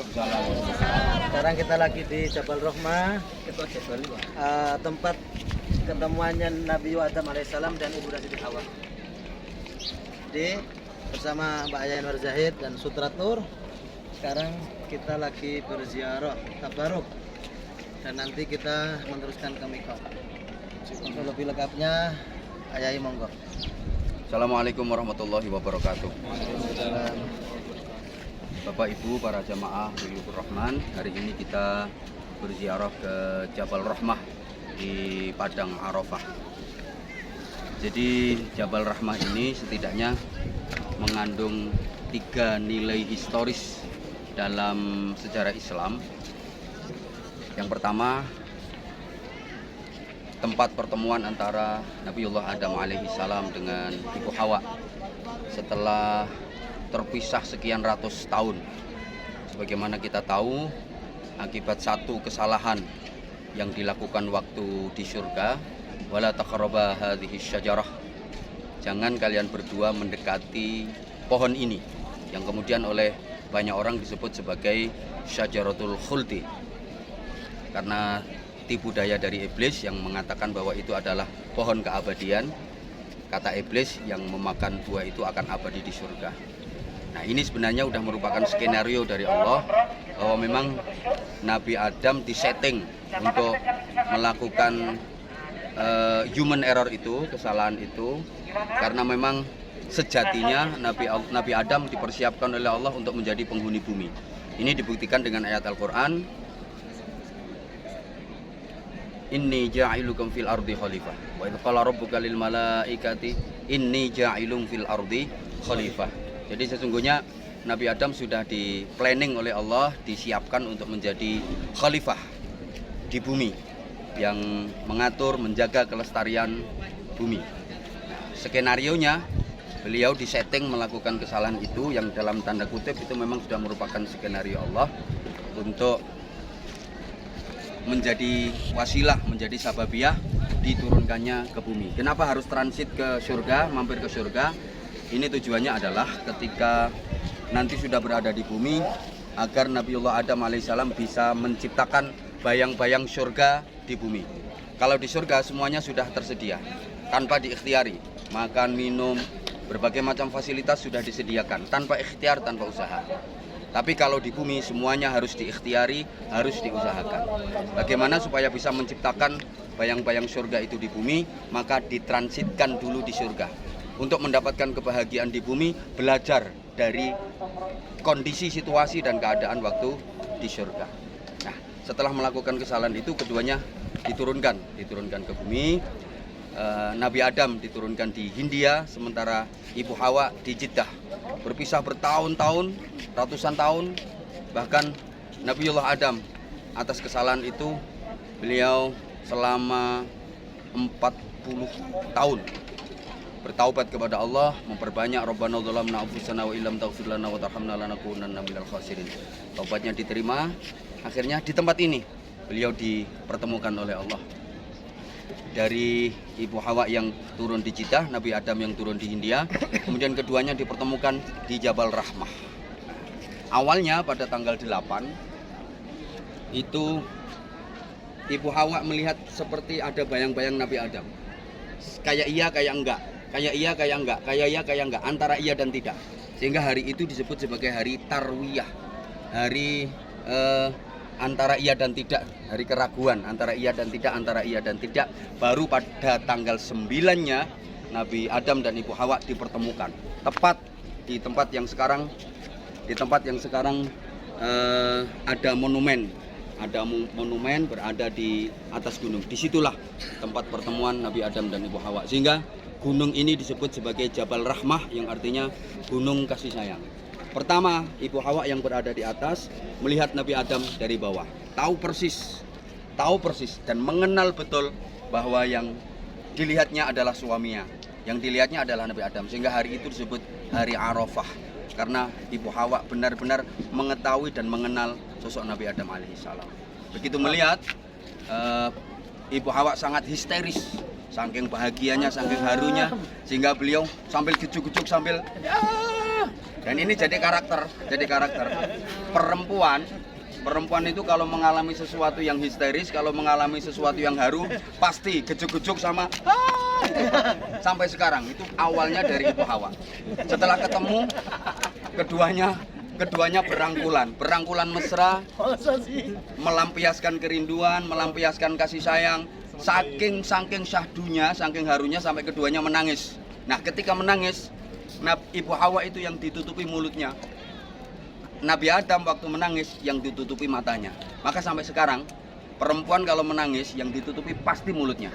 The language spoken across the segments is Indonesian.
Sekarang kita lagi di Jabal Rahmah, tempat ketemuannya Nabi Adam alaihissalam dan Ibu Siti Hawa. Bersama Mbak Yayan Warzahid dan Sutratur. Sekarang kita lagi berziarah tabaruk dan nanti kita meneruskan ke Mikot. Untuk lebih lengkapnya, Ayai monggo. Assalamualaikum warahmatullahi wabarakatuh. Bapak Ibu para jamaah Ridwanur Rahman, hari ini kita berziarah ke Jabal Rahmah di Padang Arafah. Jadi Jabal Rahmah ini setidaknya mengandung 3 nilai historis dalam sejarah Islam. Yang pertama, tempat pertemuan antara Nabiullah Adam alaihissalam dengan Ibu Hawa setelah terpisah sekian ratus tahun. Sebagaimana kita tahu, akibat satu kesalahan yang dilakukan waktu di surga, wala taqraba hadhihi syajarah, jangan kalian berdua mendekati pohon ini, yang kemudian oleh banyak orang disebut sebagai syajaratul khuldi, karena tipu daya dari iblis yang mengatakan bahwa itu adalah pohon keabadian. Kata iblis, yang memakan buah itu akan abadi di surga. Nah, ini sebenarnya sudah merupakan skenario dari Allah bahwa memang Nabi Adam disetting untuk melakukan human error itu, kesalahan itu, karena memang sejatinya Nabi Adam dipersiapkan oleh Allah untuk menjadi penghuni bumi. Ini dibuktikan dengan ayat Al-Quran, Inni ja'ilukum fil ardi khalifah. Wa idh qala rabbuka lil malaikati inni ja'ilun fil ardi khalifah. Jadi sesungguhnya Nabi Adam sudah di planning oleh Allah, disiapkan untuk menjadi khalifah di bumi yang mengatur, menjaga kelestarian bumi. Skenarionya, beliau disetting melakukan kesalahan itu yang dalam tanda kutip itu memang sudah merupakan skenario Allah untuk menjadi wasilah, menjadi sababiyah diturunkannya ke bumi. Kenapa harus transit ke surga, mampir ke surga? Ini tujuannya adalah ketika nanti sudah berada di bumi, agar Nabiullah Adam alaihissalam bisa menciptakan bayang-bayang surga di bumi. Kalau di surga semuanya sudah tersedia, tanpa diikhtiari. Makan, minum, berbagai macam fasilitas sudah disediakan, tanpa ikhtiar, tanpa usaha. Tapi kalau di bumi semuanya harus diikhtiari, harus diusahakan. Bagaimana supaya bisa menciptakan bayang-bayang surga itu di bumi? Maka ditransitkan dulu di surga. Untuk mendapatkan kebahagiaan di bumi, belajar dari kondisi, situasi, dan keadaan waktu di surga. Nah, setelah melakukan kesalahan itu, keduanya diturunkan ke bumi. Nabi Adam diturunkan di Hindia, sementara Ibu Hawa di Jeddah. Berpisah bertahun-tahun, ratusan tahun. Bahkan Nabiullah Adam atas kesalahan itu beliau selama 40 tahun bertaubat kepada Allah, memperbanyak Rabbana dzalamna anfusana wa illam taghfir lana wa tarhamna lanakunanna minal khasirin. Taubatnya diterima, akhirnya di tempat ini beliau dipertemukan oleh Allah. Dari Ibu Hawa yang turun di Jeddah, Nabi Adam yang turun di Hindia, kemudian keduanya dipertemukan di Jabal Rahmah. Awalnya pada tanggal 8 itu Ibu Hawa melihat seperti ada bayang-bayang Nabi Adam. Kayak iya, kayak enggak. Kayak iya, kayak enggak. Kayak iya, kayak enggak. Antara iya dan tidak. Sehingga hari itu disebut sebagai hari tarwiyah. Hari antara iya dan tidak, hari keraguan, antara iya dan tidak, antara iya dan tidak. Baru pada tanggal 9-nya Nabi Adam dan Ibu Hawa dipertemukan, tepat di tempat yang sekarang ada monumen berada di atas gunung. Disitulah tempat pertemuan Nabi Adam dan Ibu Hawa, sehingga gunung ini disebut sebagai Jabal Rahmah, yang artinya gunung kasih sayang. Pertama, Ibu Hawa yang berada di atas melihat Nabi Adam dari bawah. Tahu persis dan mengenal betul bahwa yang dilihatnya adalah suaminya, yang dilihatnya adalah Nabi Adam. Sehingga hari itu disebut hari Arafah, karena Ibu Hawa benar-benar mengetahui dan mengenal sosok Nabi Adam alaihissalam. Begitu melihat, Ibu Hawa sangat histeris, saking bahagianya, saking harunya, sehingga beliau sambil gejuk-gejuk sambil Dan ini jadi karakter. Perempuan itu kalau mengalami sesuatu yang histeris, kalau mengalami sesuatu yang haru, pasti gejek-gejek sama sampai sekarang. Itu awalnya dari Ibu Hawa. Setelah ketemu, keduanya berangkulan mesra, melampiaskan kerinduan, melampiaskan kasih sayang. Saking syahdunya, saking harunya sampai keduanya menangis. Nah, ketika menangis, Ibu Hawa itu yang ditutupi mulutnya. Nabi Adam waktu menangis yang ditutupi matanya. Maka sampai sekarang perempuan kalau menangis yang ditutupi pasti mulutnya.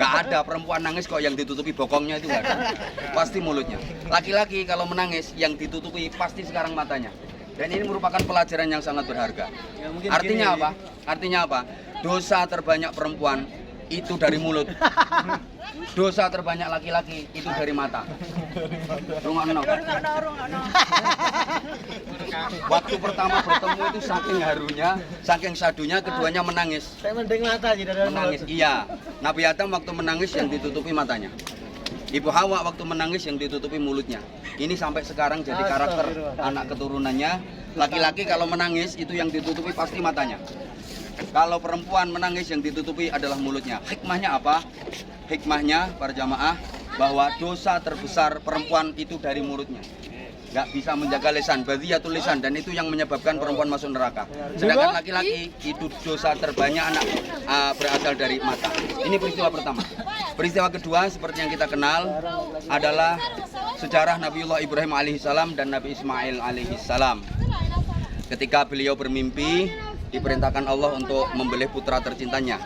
Nggak ada perempuan nangis kok yang ditutupi bokongnya, itu nggak ada. Pasti mulutnya. Laki-laki kalau menangis yang ditutupi pasti sekarang matanya. Dan ini merupakan pelajaran yang sangat berharga. Artinya apa? Dosa terbanyak perempuan itu dari mulut. Dosa terbanyak laki-laki itu dari mata. Rungokno. Waktu pertama bertemu itu saking harunya, saking sadunya, keduanya menangis. Saya mending mata aja dari Menangis, iya. Nabi Adam waktu menangis yang ditutupi matanya. Ibu Hawa waktu menangis yang ditutupi mulutnya. Ini sampai sekarang jadi karakter anak keturunannya. Laki-laki kalau menangis itu yang ditutupi pasti matanya. Kalau perempuan menangis yang ditutupi adalah mulutnya. Hikmahnya apa? Hikmahnya para jamaah bahwa dosa terbesar perempuan itu dari mulutnya. Nggak bisa menjaga lisan, badhiyatul lisan, dan itu yang menyebabkan perempuan masuk neraka. Sedangkan laki-laki itu dosa terbanyak berasal dari mata. Ini peristiwa pertama. Peristiwa kedua seperti yang kita kenal adalah sejarah Nabiullah Ibrahim alaihissalam dan Nabi Ismail alaihissalam. Ketika beliau bermimpi, diperintahkan Allah untuk menyembelih putra tercintanya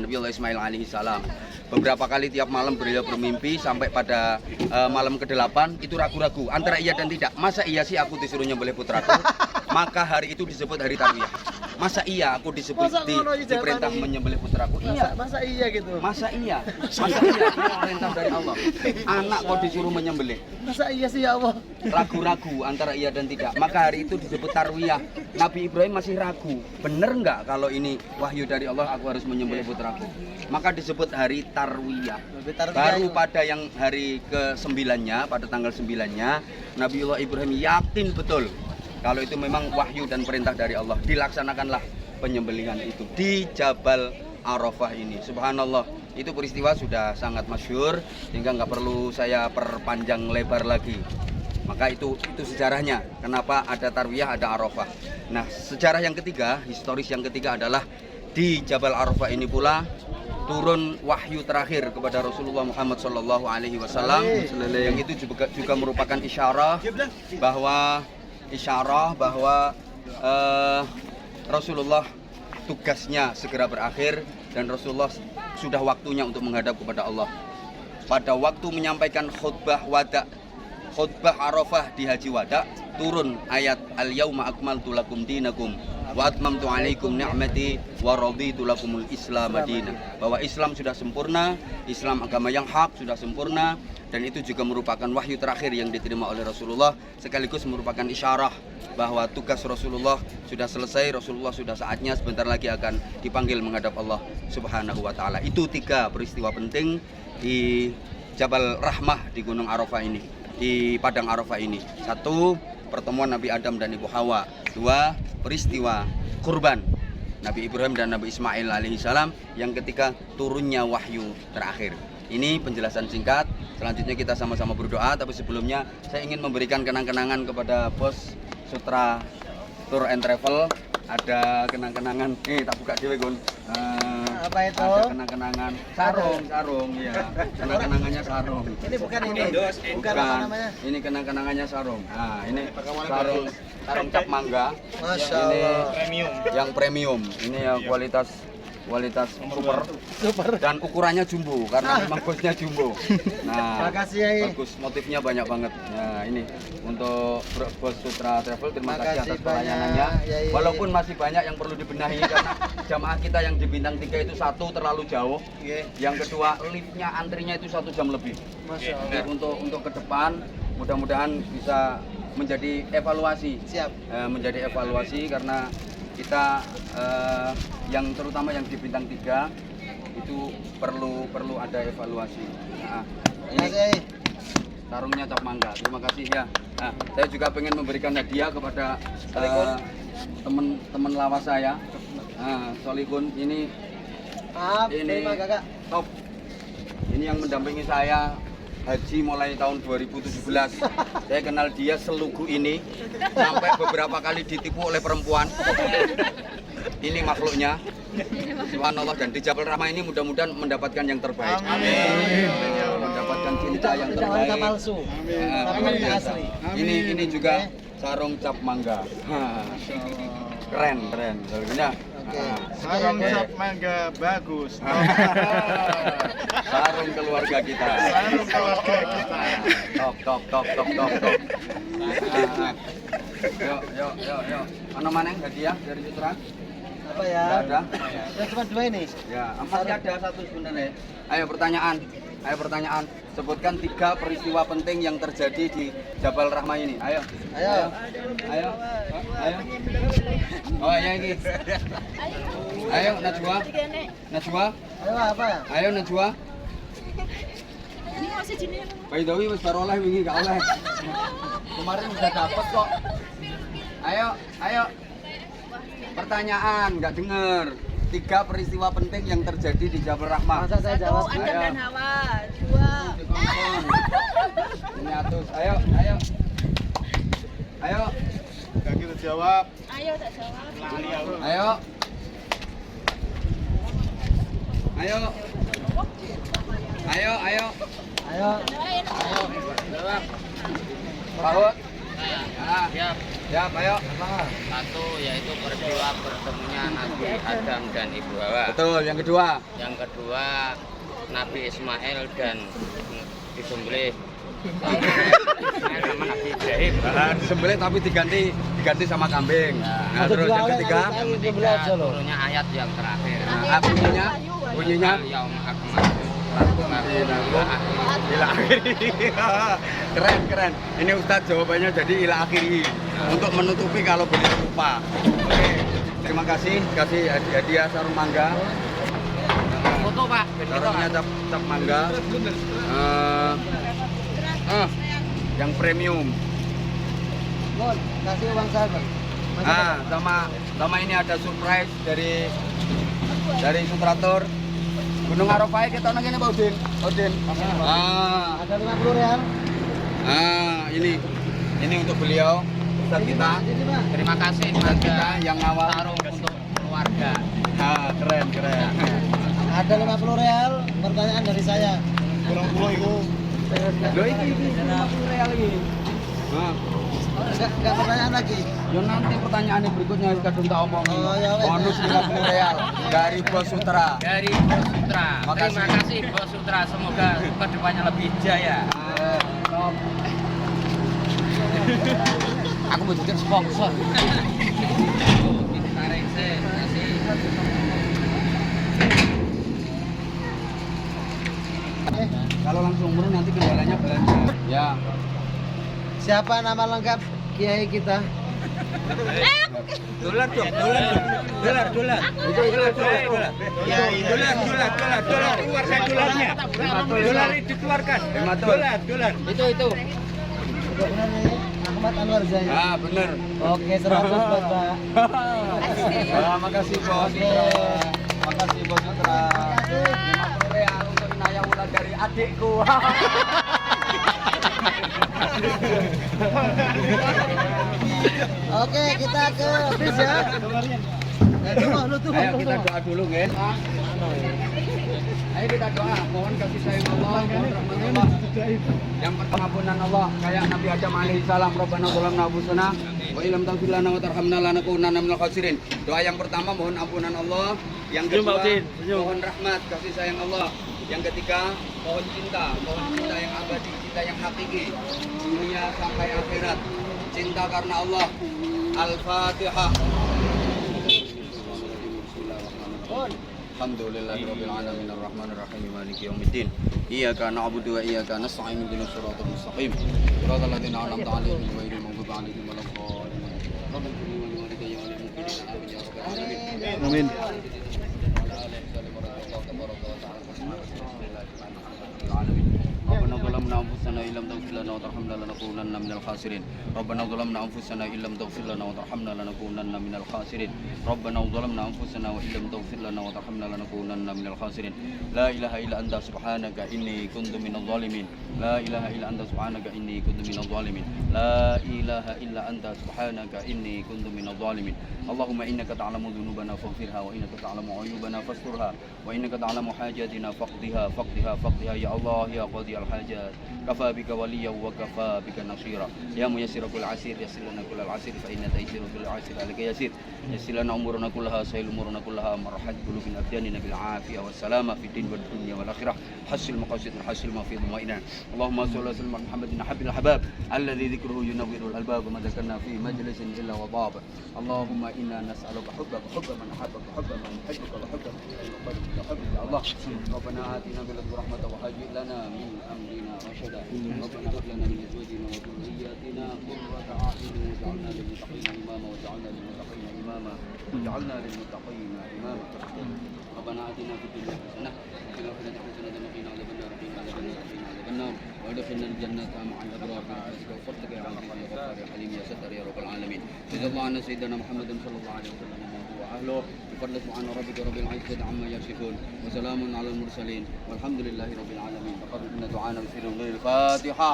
Nabiullah Ismail alaihissalam. Beberapa kali tiap malam beliau bermimpi sampai pada malam ke-8 itu ragu-ragu antara iya dan tidak. Masa iya sih aku disuruh nyembelih putraku? Maka hari itu disebut hari tarwiyah. Masa iya aku diperintah menyembelih putraku? Iya. Masa iya gitu? Masa iya? Ini perintah dari Allah. Anak kok disuruh menyembelih? Masa iya sih ya Allah? Ragu-ragu antara iya dan tidak. Maka hari itu disebut tarwiyah. Nabi Ibrahim masih ragu. Bener nggak kalau ini wahyu dari Allah aku harus menyembelih putraku? Maka disebut hari tarwiyah. Baru pada yang hari ke-9-nya, pada tanggal 9-nya, Nabiullah Ibrahim yakin betul kalau itu memang wahyu dan perintah dari Allah. Dilaksanakanlah penyembelihan itu di Jabal Arafah ini. Subhanallah, itu peristiwa sudah sangat masyhur sehingga nggak perlu saya perpanjang lebar lagi. Maka itu sejarahnya. Kenapa ada tarwiyah, ada Arafah. Nah, sejarah yang ketiga, historis yang ketiga adalah di Jabal Arafah ini pula turun wahyu terakhir kepada Rasulullah Muhammad SAW, yang itu juga merupakan isyarah bahwa Rasulullah tugasnya segera berakhir dan Rasulullah sudah waktunya untuk menghadap kepada Allah. Pada waktu menyampaikan khutbah Arafah di Haji Wada, turun ayat Al-Yauma akmaltu lakum dinakum wa atmamtu alaikum ni'mati wa raditu lakumul Islam madinah. Bahwa Islam sudah sempurna, Islam agama yang hak sudah sempurna, dan itu juga merupakan wahyu terakhir yang diterima oleh Rasulullah, sekaligus merupakan isyarah bahwa tugas Rasulullah sudah selesai. Rasulullah sudah saatnya sebentar lagi akan dipanggil menghadap Allah Subhanahu wa taala. Itu 3 peristiwa penting di Jabal Rahmah di Gunung Arafah ini, di Padang Arafah ini. 1, pertemuan Nabi Adam dan Ibu Hawa. 2, peristiwa kurban Nabi Ibrahim dan Nabi Ismail alaihissalam. Yang ketiga, turunnya wahyu terakhir. Ini penjelasan singkat. Selanjutnya kita sama-sama berdoa. Tapi sebelumnya saya ingin memberikan kenang-kenangan kepada Bos Sutra Tour and Travel. Ada kenang-kenangan. Tak buka dewe Gun. Apa itu? Ada kenang-kenangan sarung ya. Kenang-kenangannya sarung. Ini bukan apa namanya? Ini kenang-kenangannya sarung. Nah, ini sarung cap mangga. Masya Ini Allah. yang premium. Ini ya kualitas super dan ukurannya jumbo karena memang bosnya jumbo. Nah, makasih ya. Bagus, motifnya banyak banget. Nah, ini untuk Bos Sutra Travel, terima kasih atas pelayanannya. Walaupun masih banyak yang perlu dibenahi karena jamaah kita yang di bintang 3 itu 1 terlalu jauh. Yang kedua, liftnya antrinya itu 1 jam lebih. Masya Allah. Untuk ke depan mudah-mudahan bisa menjadi evaluasi. Siap. Menjadi evaluasi karena kita yang terutama yang di bintang 3 itu perlu ada evaluasi. Nah, ini sarungnya cap mangga. Terima kasih ya. Nah, saya juga pengen memberikan hadiah kepada teman-teman lawas saya. Nah, Solihun ini terima kakak. top. Ini yang mendampingi saya haji mulai tahun 2017. Saya kenal dia selugu ini sampai beberapa kali ditipu oleh perempuan. Ini makhluknya. Subhanallah, dan di Jabal Rahmah ini mudah-mudahan mendapatkan yang terbaik. Amin. Mendapatkan cinta yang terbaik. Tidak palsu. Tapi asli. Ini juga sarung cap mangga. Keren. Nah, Oke. Sarung cap mangga bagus. sarung keluarga kita. Sarung keluarga kita. Top. Yuk. Mana yang hadiah dari Sutra? Apa ya? Nggak ada. Ya cuma 2 ini. Ya, masih ada satu sebenarnya. Ayo pertanyaan. Sebutkan 3 peristiwa penting yang terjadi di Jabal Rahmah ini. Ayo. Oh, ya ini. Ayo, Najwa. Ayo apa ya? Ayo, Najwa. Ini masih jenis By the way, wis baru oleh wingi gak oleh. Kemarin udah dapet kok. Ayo. Pertanyaan, nggak denger. 3 peristiwa penting yang terjadi di Jabal Rahmah. Masa saya jawab? Adam Ayo. dan Hawa. 2. Dikongkon. Ini atus. Ayo. Gak kita jawab. Ayo tak jawab. Lali aku. Ayo. Ayo. Paut. Siap, ayo. Satu yaitu peristiwa bertemunya Nabi Adam dan Ibu Hawa. Betul, yang kedua. Yang kedua Nabi Ismail dan disembelih sama Nabi Ibrahim. Disembelih tapi diganti sama kambing. Nah, Ada terus dua yang oleh, ketiga. nanti Yang kita ketiga belajar loh. turunnya ayat yang terakhir. Nah, bunyinya. Yaum akmaltu lakum Ila akhiri. Keren. Ini Ustadz jawabannya jadi ila akhiri. Untuk menutupi kalau beliau lupa. Oke. Terima kasih. Kasih hadiah sarung mangga. Foto Pak. Sarungnya cap mangga. Yang premium. Mon, kasih uang saya, Bang. Sama ini ada surprise dari Sutratur. Gunung Arafah kita nang kene Pak Udin. Ada 50 real. Ini untuk beliau Ustaz kita. Ini, Pak. Terima kasih Ustaz kita kepada yang awal. sarung untuk keluarga. Keren. Ada 50 real. Pertanyaan dari saya. Kurang pulau itu. Loh iki 50 real iki. Enggak pertanyaan lagi. Yo nanti pertanyaannya berikutnya kadung tak omongin. Oh, ya wes. Bonus 50 real dari Bos Sutra. Dari Bos Sutra. Makasih. Terima kasih Bos Sutra. Semoga kedepannya lebih jaya. Top. Aku mau jadi sponsor. Ini tarik sih. Kalau langsung murni nanti kendalanya belanja. Ya. Siapa nama lengkap kiai kita? Dolar. Itu Dolar. Keluarkan dolarnya. Dolar itu dikeluarkan. Dolar. Itu. Benar nih, Ahmad Anwar Zahid. bener. Oke, 100 buat Pak. Makasih Bos. Makasih Bos Sutra. 50 real untuk Inayah Wulan dari adikku. Oke, kita ke bis ya. Ayo kita doa dulu, guys. Ayo kita doa, mohon kasih sayang Allah, mohon rahmat Allah. Yang pertama ampunan Allah, kayak Nabi Adam alaihi salam, Rabbana zalamna anfusana wa illam taghfir lana wa tarhamna lanakunanna minal khasirin. Doa yang pertama mohon ampunan Allah, yang kedua mohon rahmat kasih sayang Allah. Yang ketiga, mohon cinta yang abadi, cinta yang hakiki, dunia sampai akhirat, cinta karena Allah. Al-Fatihah. Alhamdulillahirabbil alamin arrahmanir rahim maliki yaumiddin. Iyyaka na'budu wa iyyaka nasta'in ihdinas siratal mustaqim. Shiratal ladzina an'amta 'alaihim ghairil maghdubi 'alaihim waladdallin. Rabbana ighfir li wa liwalidayya wa lil mu'minina amin ya rabbal alamin. Amin. ربنا ظلمنا انفسنا ان لم تغفر لنا لنكونن minal khasirin. Rabbana zalamna anfusana illam taghfir lana wa tarhamna lanakunanna minal khasirin. Rabbana zalamna anfusana wa illam taghfir lana wa tarhamna lanakunanna minal khasirin. La ilaha illa anta subhanaka inni kuntu minadh dhalimin. La ilaha illa anta subhanaka inni kuntu minadh dhalimin. La ilaha illa anta subhanaka inni kuntu minadh dhalimin. Allahumma innaka ta'lamu dhunubana faghfirha wa innaka ta'lamu 'uyubana fasturha wa innaka ta'lamu hajatina faqdiha ya Allah ya qadi al-hajat. Kafa bika waliya wa kafa bika nasira. Ya muyassir kul asir yassir lana kul al-asir fa inna taysir kul asir alika yasir. Yassir lana umurana kullaha sahil umurana kullaha marhad qulubin abdanina bil afiyah was salama fid din wad dunya wal akhirah. Hasil maqasid hasil ma fi dhumaina. Allahumma salli ala sayyidina Muhammadin habil habab alladhi dhikruhu yunawwirul albab wa madzakarna fi majlisin illa wa dab. Allahumma inna nas'aluka hubbaka hubba man ahabbaka hubba man yuhibbuka wa hubba man yuhibbuka ya Allah. Rabbana atina min ladunka rahmatan wa hayyi lana min amrina rashada. Rabbana hab lana min azwajina wa dhurriyyatina qurrata a'yun waj'alna lil muttaqina imama waj'alna lil muttaqina imama waj'alna lil muttaqina imama. Rabbana atina fid dunya hasanah wa fil akhirati hasanah wa qina adzabannar wa adkhilna al-jannata ma'al abrar bi fadlika ya aziz ya ghaffar ya halim ya sattar ya rabbal alamin. Sallallahu ala sayyidina Muhammadin sallallahu alaihi wasallam wa ahlihi بفضل سبحان ربك رب العزة عما يصفون وسلام على المرسلين والحمد لله رب العالمين. تقبل منا دعانا بسر الفاتحة.